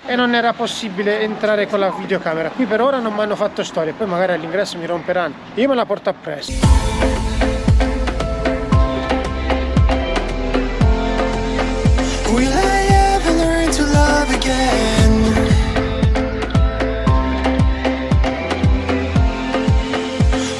e non era possibile entrare con la videocamera. Qui per ora non mi hanno fatto storie, poi magari all'ingresso mi romperanno. Io me la porto appresso. Will I ever learn to love again?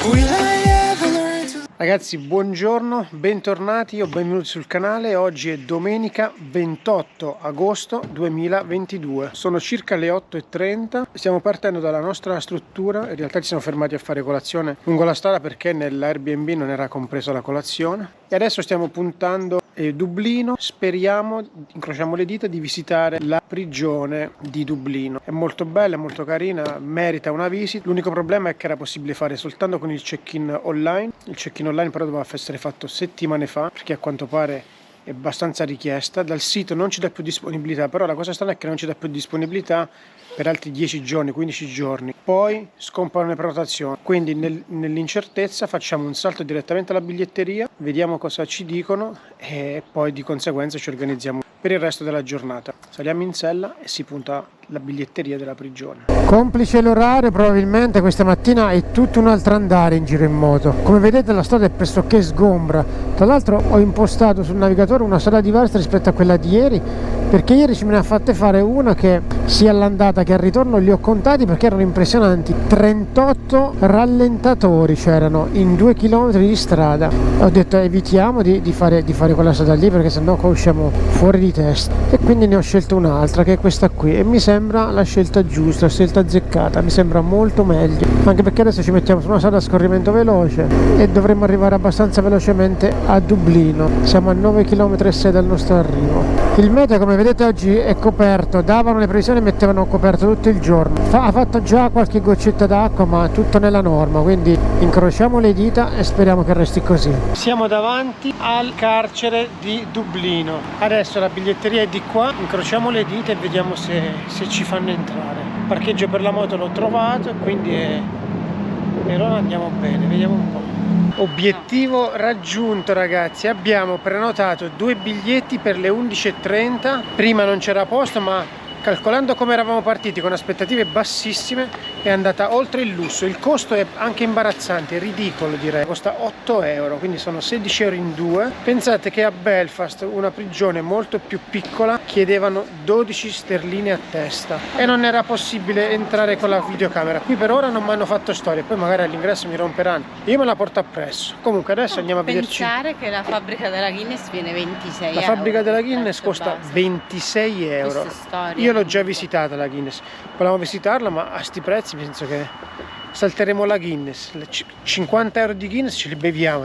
Will I ever learn to... Ragazzi, buongiorno, bentornati o benvenuti sul canale. Oggi è domenica 28 agosto 2022. Sono circa le 8:30. Stiamo partendo dalla nostra struttura. In realtà ci siamo fermati a fare colazione lungo la strada perché nell'Airbnb non era compresa la colazione. E adesso stiamo puntando Dublino. Speriamo, incrociamo le dita, di visitare la prigione di Dublino. È molto bella, è molto carina, merita una visita. L'unico problema è che era possibile fare soltanto con il check-in online. Il check-in online però doveva essere fatto settimane fa, perché a quanto pare è abbastanza richiesta. Dal sito non ci dà più disponibilità, però la cosa strana è che non ci dà più disponibilità per altri 10 giorni, 15 giorni. Poi scomparono le prenotazioni, quindi nell'incertezza facciamo un salto direttamente alla biglietteria, vediamo cosa ci dicono e poi di conseguenza ci organizziamo per il resto della giornata. Saliamo in sella e si punta la biglietteria della prigione. Complice l'orario, probabilmente questa mattina è tutto un altro andare in giro in moto. Come vedete la strada è pressoché sgombra. Tra l'altro ho impostato sul navigatore una strada diversa rispetto a quella di ieri, perché ieri ce me ne ha fatte fare una che sia all'andata che al ritorno li ho contati perché erano impressionanti. 38 rallentatori c'erano in 2 km di strada. Ho detto evitiamo di fare quella strada lì, perché sennò qua usciamo fuori di testa, e quindi ne ho scelto un'altra che è questa qui, e mi sembra la scelta giusta, la scelta azzeccata, mi sembra molto meglio, anche perché adesso ci mettiamo su una strada a scorrimento veloce e dovremmo arrivare abbastanza velocemente a Dublino. Siamo a 9 km e 6 dal nostro arrivo. Il meteo, come vedete, oggi è coperto, davano le previsioni e mettevano coperto tutto il giorno. Ha fatto già qualche goccetta d'acqua, ma tutto nella norma, quindi incrociamo le dita e speriamo che resti così. Siamo davanti al carcere di Dublino. Adesso la biglietteria è di qua, incrociamo le dita e vediamo se ci fanno entrare. Il parcheggio per la moto l'ho trovato, quindi per ora andiamo bene, vediamo un po'. Obiettivo raggiunto, ragazzi, abbiamo prenotato 2 biglietti per le 11:30. Prima non c'era posto, ma calcolando come eravamo partiti con aspettative bassissime è andata oltre il lusso. Il costo è anche imbarazzante, ridicolo direi, costa 8 euro, quindi sono 16 euro in due. Pensate che a Belfast, una prigione molto più piccola, chiedevano 12 sterline a testa e non era possibile entrare con la videocamera. Qui per ora non mi hanno fatto storie, poi magari all'ingresso mi romperanno. Io me la porto appresso. Comunque adesso andiamo a vederci. Pensare che la fabbrica della Guinness viene 26 euro. La fabbrica della Guinness costa 26 euro. Io l'ho già visitata la Guinness, volevamo visitarla, ma a sti prezzi penso che salteremo la Guinness. 50 euro di Guinness ce li beviamo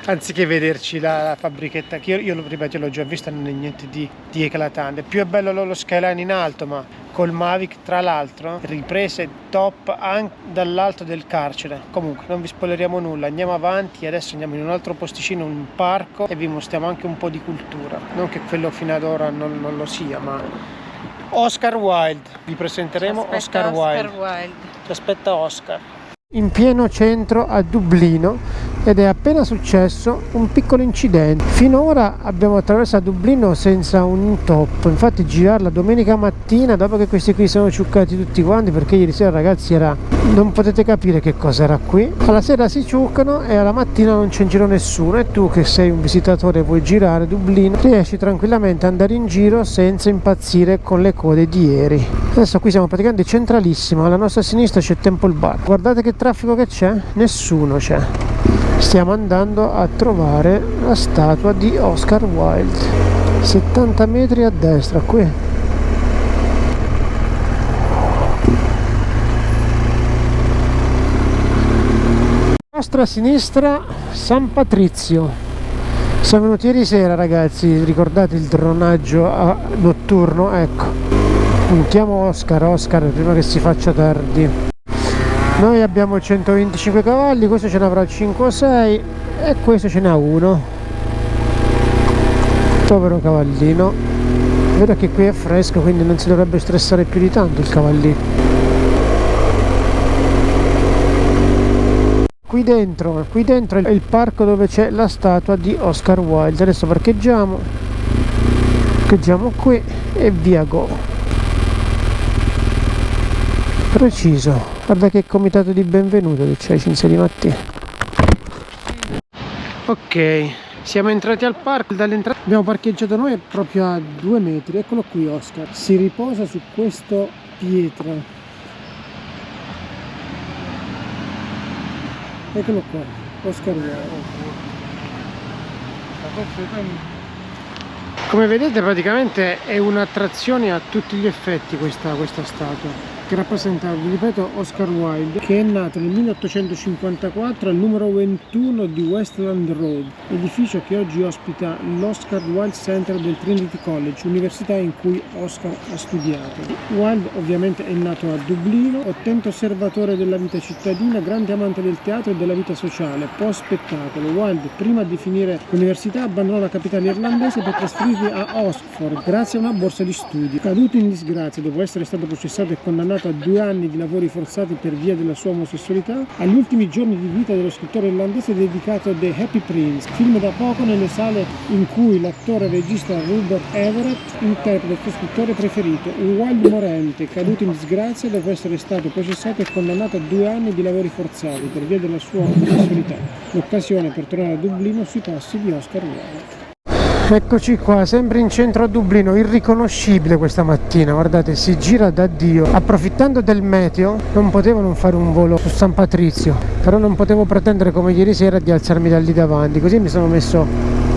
anziché vederci la fabbrichetta, che io ripeto, l'ho già vista, non è niente di eclatante. Più è bello lo skyline in alto, ma col Mavic, tra l'altro, riprese top anche dall'alto del carcere. Comunque non vi spoileriamo nulla, andiamo avanti. Adesso andiamo in un altro posticino, un parco, e vi mostriamo anche un po' di cultura, non che quello fino ad ora non lo sia, ma Oscar Wilde, vi presenteremo Oscar Wilde. Ci aspetta Oscar. In pieno centro a Dublino, ed è appena successo un piccolo incidente. Finora abbiamo attraversato Dublino senza un intoppo, infatti girarla domenica mattina, dopo che questi qui sono ciuccati tutti quanti, perché ieri sera, ragazzi, non potete capire che cosa era qui. Alla sera si ciuccano e alla mattina non c'è in giro nessuno, e tu che sei un visitatore e vuoi girare Dublino riesci tranquillamente ad andare in giro senza impazzire con le code di ieri. Adesso qui siamo praticamente centralissimo, alla nostra sinistra c'è Temple Bar. Guardate che traffico che c'è, nessuno c'è. Stiamo andando a trovare la statua di Oscar Wilde. 70 metri a destra qui. A nostra sinistra San Patrizio. Siamo venuti ieri sera, ragazzi, ricordate il dronaggio notturno? Ecco, puntiamo Oscar prima che si faccia tardi. Noi abbiamo 125 cavalli, questo ce ne avrà 5 o 6 e questo ce n'ha 1. Povero cavallino. Vedo che qui è fresco, quindi non si dovrebbe stressare più di tanto il cavallino. Qui dentro è il parco dove c'è la statua di Oscar Wilde. Adesso parcheggiamo qui e via go. Preciso, guarda che comitato di benvenuto che c'hai 5 di mattina. Ok, siamo entrati al parco, dall'entrata abbiamo parcheggiato noi proprio a 2 metri, eccolo qui Oscar, si riposa su questa pietra. Eccolo qua, Oscar Wilde. Come vedete praticamente è un'attrazione a tutti gli effetti questa statua, che rappresenta, vi ripeto, Oscar Wilde, che è nato nel 1854 al numero 21 di Westland Road, edificio che oggi ospita l'Oscar Wilde Center del Trinity College, università in cui Oscar ha studiato. Wilde ovviamente è nato a Dublino, attento osservatore della vita cittadina, grande amante del teatro e della vita sociale, post-spettacolo. Wilde, prima di finire l'università, abbandonò la capitale irlandese per trasferirsi a Oxford grazie a una borsa di studio. Caduto in disgrazia dopo essere stato processato e condannato a 2 anni di lavori forzati per via della sua omosessualità, agli ultimi giorni di vita dello scrittore irlandese dedicato The Happy Prince, film da poco nelle sale in cui l'attore e regista Rupert Everett interpreta il suo scrittore preferito. Un Wilde morente, caduto in disgrazia dopo essere stato processato e condannato a 2 anni di lavori forzati per via della sua omosessualità. L'occasione per tornare a Dublino sui passi di Oscar Wilde. Eccoci qua, sempre in centro a Dublino, irriconoscibile questa mattina, guardate, si gira da Dio. Approfittando del meteo, non potevo non fare un volo su San Patrizio, però non potevo pretendere come ieri sera di alzarmi da lì davanti, così mi sono messo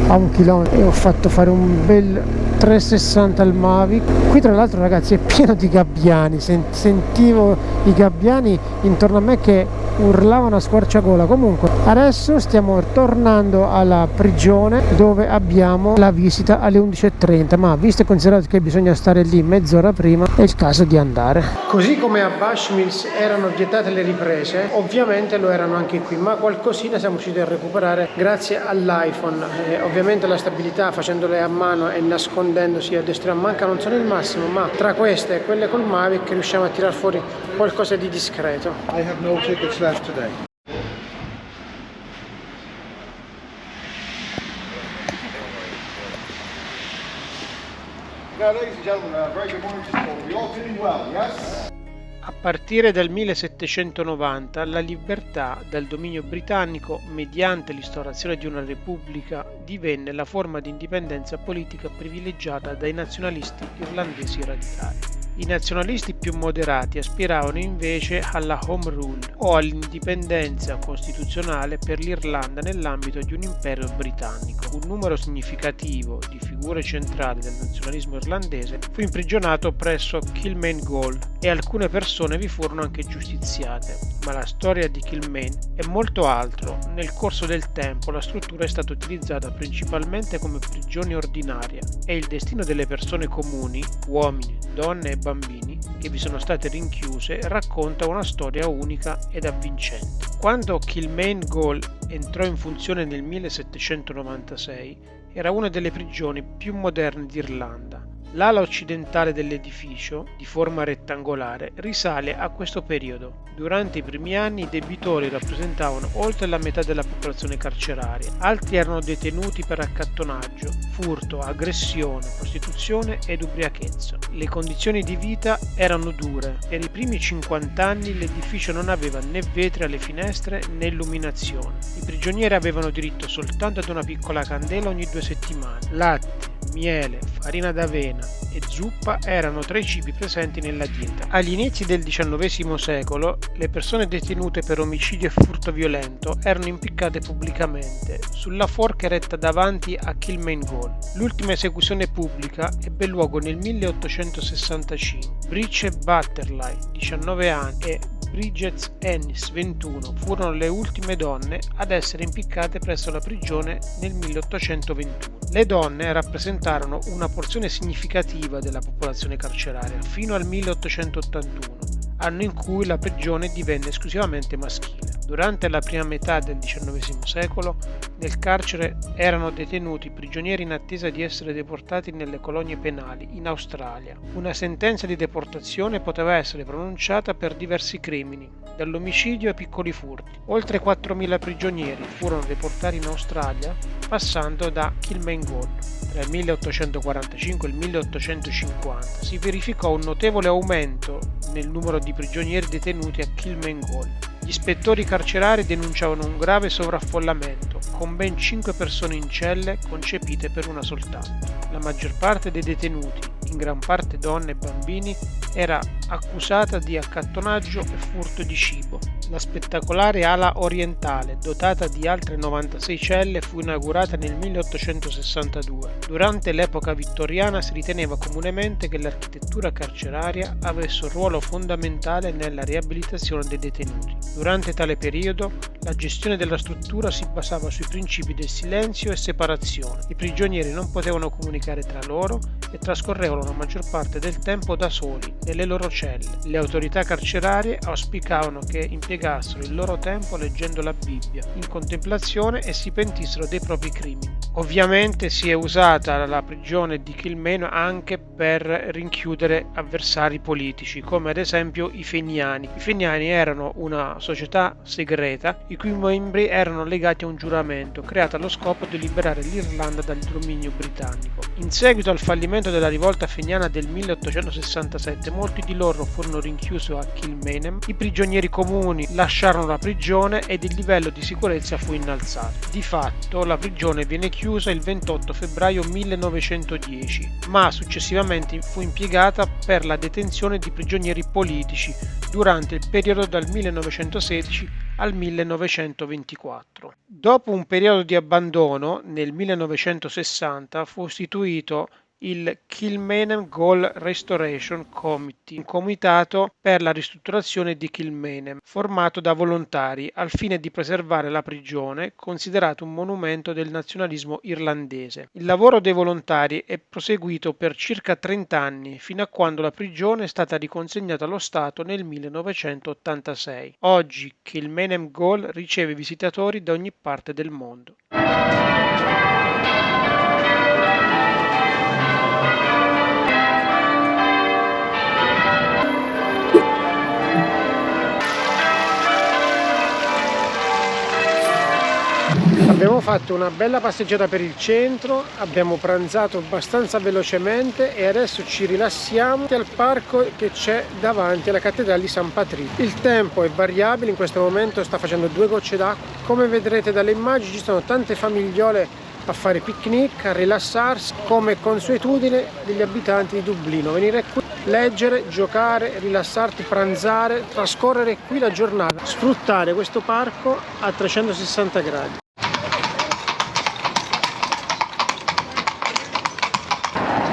a 1 chilometro e ho fatto fare un bel 360 al Mavic. Qui tra l'altro ragazzi è pieno di gabbiani, sentivo i gabbiani intorno a me che urlavano a squarciagola. Comunque adesso stiamo tornando alla prigione dove abbiamo la visita alle 11:30, ma visto e considerato che bisogna stare lì mezz'ora prima è il caso di andare. Così come a Bushmills erano vietate le riprese, ovviamente lo erano anche qui, ma qualcosina siamo riusciti a recuperare grazie all'iPhone. Ovviamente la stabilità facendole a mano e nascondendosi a destra e a manca non sono il massimo, ma tra queste e quelle col Mavic riusciamo a tirar fuori qualcosa di discreto. I have no tickets left today. Now, ladies and gentlemen, very good morning to you all. We all feeling well, yes? A partire dal 1790 la libertà dal dominio britannico, mediante l'instaurazione di una repubblica, divenne la forma di indipendenza politica privilegiata dai nazionalisti irlandesi radicali. I nazionalisti più moderati aspiravano invece alla Home Rule o all'indipendenza costituzionale per l'Irlanda nell'ambito di un impero britannico. Un numero significativo di figure centrali del nazionalismo irlandese fu imprigionato presso Kilmainhall e alcune persone vi furono anche giustiziate, ma la storia di Kilmaine è molto altro. Nel corso del tempo la struttura è stata utilizzata principalmente come prigione ordinaria e il destino delle persone comuni, uomini, donne e bambini, che vi sono state rinchiuse racconta una storia unica ed avvincente. Quando Kilmainhall entrò in funzione nel 1796 era una delle prigioni più moderne d'Irlanda. L'ala occidentale dell'edificio, di forma rettangolare, risale a questo periodo. Durante i primi anni i debitori rappresentavano oltre la metà della popolazione carceraria, altri erano detenuti per accattonaggio, furto, aggressione, prostituzione ed ubriachezza. Le condizioni di vita erano dure. Per i primi 50 anni l'edificio non aveva né vetri alle finestre né illuminazione. I prigionieri avevano diritto soltanto ad una piccola candela ogni 2 settimane. Latte, miele, farina d'avena e zuppa erano tra i cibi presenti nella dieta. Agli inizi del XIX secolo le persone detenute per omicidio e furto violento erano impiccate pubblicamente sulla forca eretta davanti a Kilmainhall. L'ultima esecuzione pubblica ebbe luogo nel 1865. Bridget Butterly, 19 anni, e Bridget Ennis, 21, furono le ultime donne ad essere impiccate presso la prigione nel 1821. Le donne rappresentarono una porzione significativa della popolazione carceraria fino al 1881, anno in cui la prigione divenne esclusivamente maschile. Durante la prima metà del XIX secolo nel carcere erano detenuti prigionieri in attesa di essere deportati nelle colonie penali in Australia. Una sentenza di deportazione poteva essere pronunciata per diversi crimini, dall'omicidio ai piccoli furti. Oltre 4.000 prigionieri furono deportati in Australia passando da Kilmainhall. tra il 1845 e il 1850 si verificò un notevole aumento nel numero di prigionieri detenuti a Kilmainham. Gli ispettori carcerari denunciavano un grave sovraffollamento, con ben 5 persone in celle concepite per una soltanto. La maggior parte dei detenuti, in gran parte donne e bambini, era accusata di accattonaggio e furto di cibo. La spettacolare ala orientale, dotata di altre 96 celle, fu inaugurata nel 1862. Durante l'epoca vittoriana si riteneva comunemente che l'architettura carceraria avesse un ruolo fondamentale nella riabilitazione dei detenuti. Durante tale periodo, la gestione della struttura si basava sui principi del silenzio e separazione. I prigionieri non potevano comunicare tra loro e trascorrevano la maggior parte del tempo da soli, nelle loro celle. Le autorità carcerarie auspicavano che impiegassero il loro tempo leggendo la Bibbia, in contemplazione, e si pentissero dei propri crimini. Ovviamente si è usata la prigione di Kilmainham anche per rinchiudere avversari politici, come ad esempio i Feniani. I Feniani erano una società segreta i cui membri erano legati a un giuramento creato allo scopo di liberare l'Irlanda dal dominio britannico. In seguito al fallimento della rivolta feniana del 1867, molti di loro furono rinchiusi a Kilmainham. I prigionieri comuni lasciarono la prigione ed il livello di sicurezza fu innalzato. Di fatto la prigione viene chiusa il 28 febbraio 1910, ma successivamente fu impiegata per la detenzione di prigionieri politici durante il periodo dal 1916 al 1924. Dopo un periodo di abbandono, nel 1960 fu istituito il Kilmainham Gaol Restoration Committee, un comitato per la ristrutturazione di Kilmainham, formato da volontari al fine di preservare la prigione, considerato un monumento del nazionalismo irlandese. Il lavoro dei volontari è proseguito per circa 30 anni, fino a quando la prigione è stata riconsegnata allo Stato nel 1986. Oggi Kilmainham Gaol riceve visitatori da ogni parte del mondo. Abbiamo fatto una bella passeggiata per il centro, abbiamo pranzato abbastanza velocemente e adesso ci rilassiamo al parco che c'è davanti alla cattedrale di San Patrizio. Il tempo è variabile, in questo momento sta facendo 2 gocce d'acqua. Come vedrete dalle immagini ci sono tante famigliole a fare picnic, a rilassarsi, come consuetudine degli abitanti di Dublino. Venire qui, leggere, giocare, rilassarti, pranzare, trascorrere qui la giornata, sfruttare questo parco a 360 gradi.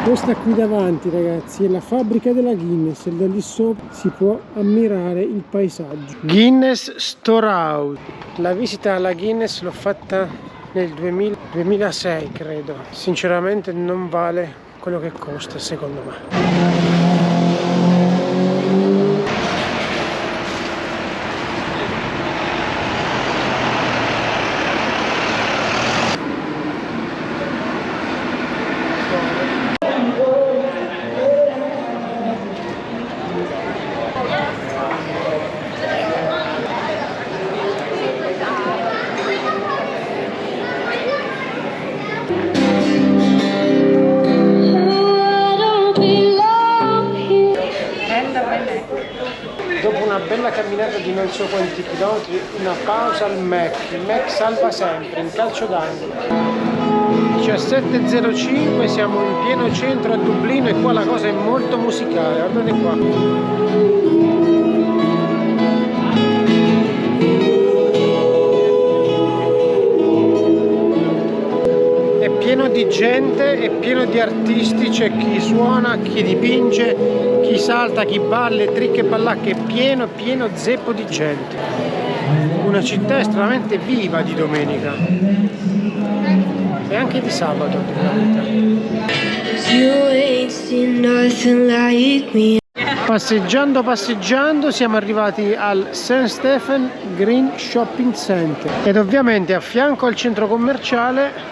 Questa qui davanti, ragazzi, è la fabbrica della Guinness e da lì sopra si può ammirare il paesaggio. Guinness Storehouse. La visita alla Guinness l'ho fatta nel 2006, credo. Sinceramente non vale quello che costa, secondo me. Dopo una bella camminata di non so quanti chilometri, una pausa al Mac. Il Mac salva sempre, in calcio d'angolo. 17:05, siamo in pieno centro a Dublino e qua la cosa è molto musicale, guardate qua. Pieno di gente e pieno di artisti, c'è chi suona, chi dipinge, chi salta, chi balla, trick e ballacche, pieno zeppo di gente. Una città estremamente viva di domenica e anche di sabato, Passeggiando siamo arrivati al St. Stephen Green Shopping Center ed ovviamente a fianco al centro commerciale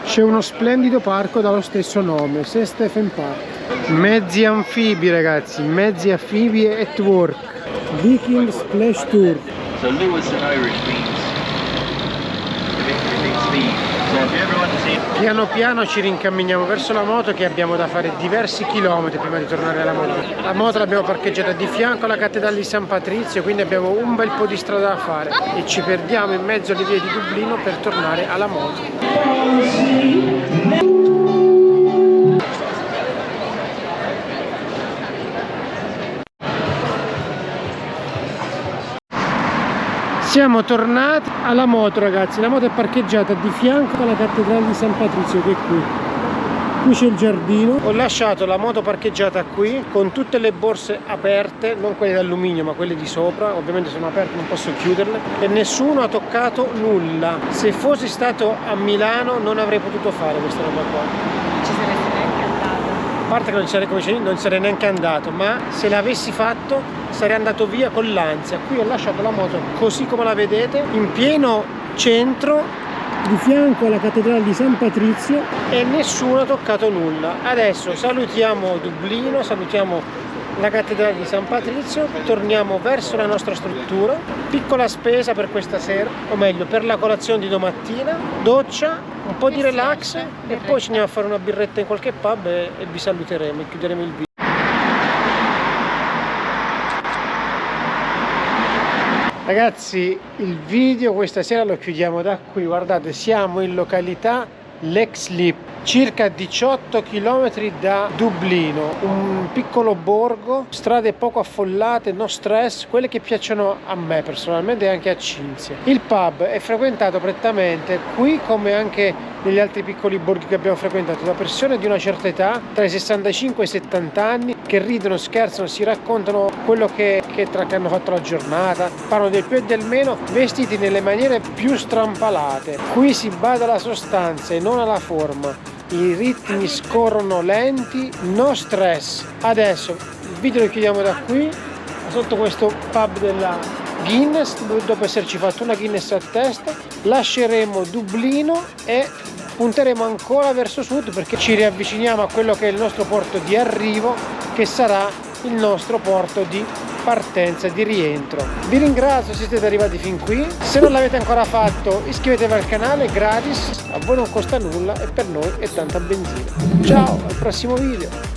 c'è uno splendido parco dallo stesso nome, St. Stephen Park. Mezzi anfibi, ragazzi, mezzi anfibi at work. Viking Splash Tour. So Lewis and Irish means it means the Piano piano ci rincamminiamo verso la moto, che abbiamo da fare diversi chilometri prima di tornare alla moto. La moto l'abbiamo parcheggiata di fianco alla cattedrale di San Patrizio, quindi abbiamo un bel po' di strada da fare e ci perdiamo in mezzo alle vie di Dublino per tornare alla moto. Siamo tornati alla moto, ragazzi. La moto è parcheggiata di fianco alla cattedrale di San Patrizio, che è qui. Qui c'è il giardino. Ho lasciato la moto parcheggiata qui con tutte le borse aperte, non quelle d'alluminio ma quelle di sopra, ovviamente sono aperte, non posso chiuderle, e nessuno ha toccato nulla. Se fossi stato a Milano non avrei potuto fare questa roba qua. Ci saresti neanche andato. A parte che non sarei neanche andato, ma se l'avessi fatto sarei andato via con l'ansia. Qui ho lasciato la moto così come la vedete, in pieno centro, di fianco alla cattedrale di San Patrizio, e nessuno ha toccato nulla. Adesso salutiamo Dublino, salutiamo la cattedrale di San Patrizio, torniamo verso la nostra struttura. Piccola spesa per questa sera, o meglio per la colazione di domattina, doccia, un po' di relax e poi ci andiamo a fare una birretta in qualche pub e vi saluteremo e chiuderemo il video. Ragazzi, il video questa sera lo chiudiamo da qui. Guardate, siamo in località Leixlip, circa 18 km da Dublino, un piccolo borgo, strade poco affollate, no stress, quelle che piacciono a me personalmente e anche a Cinzia. Il pub è frequentato prettamente qui, come anche negli altri piccoli borghi che abbiamo frequentato, da persone di una certa età, tra i 65 e i 70 anni, che ridono, scherzano, si raccontano quello che hanno fatto la giornata, parlano del più e del meno, vestiti nelle maniere più strampalate. Qui si bada alla sostanza e non alla forma. I ritmi scorrono lenti, no stress. Adesso il video lo chiudiamo da qui, sotto questo pub della Guinness, dopo esserci fatto una Guinness a testa. Lasceremo Dublino e punteremo ancora verso sud, perché ci riavviciniamo a quello che è il nostro porto di arrivo, che sarà il nostro porto di partenza, di rientro. Vi ringrazio se siete arrivati fin qui. Se non l'avete ancora fatto, iscrivetevi al canale, gratis, a voi non costa nulla e per noi è tanta benzina. Ciao, al prossimo video.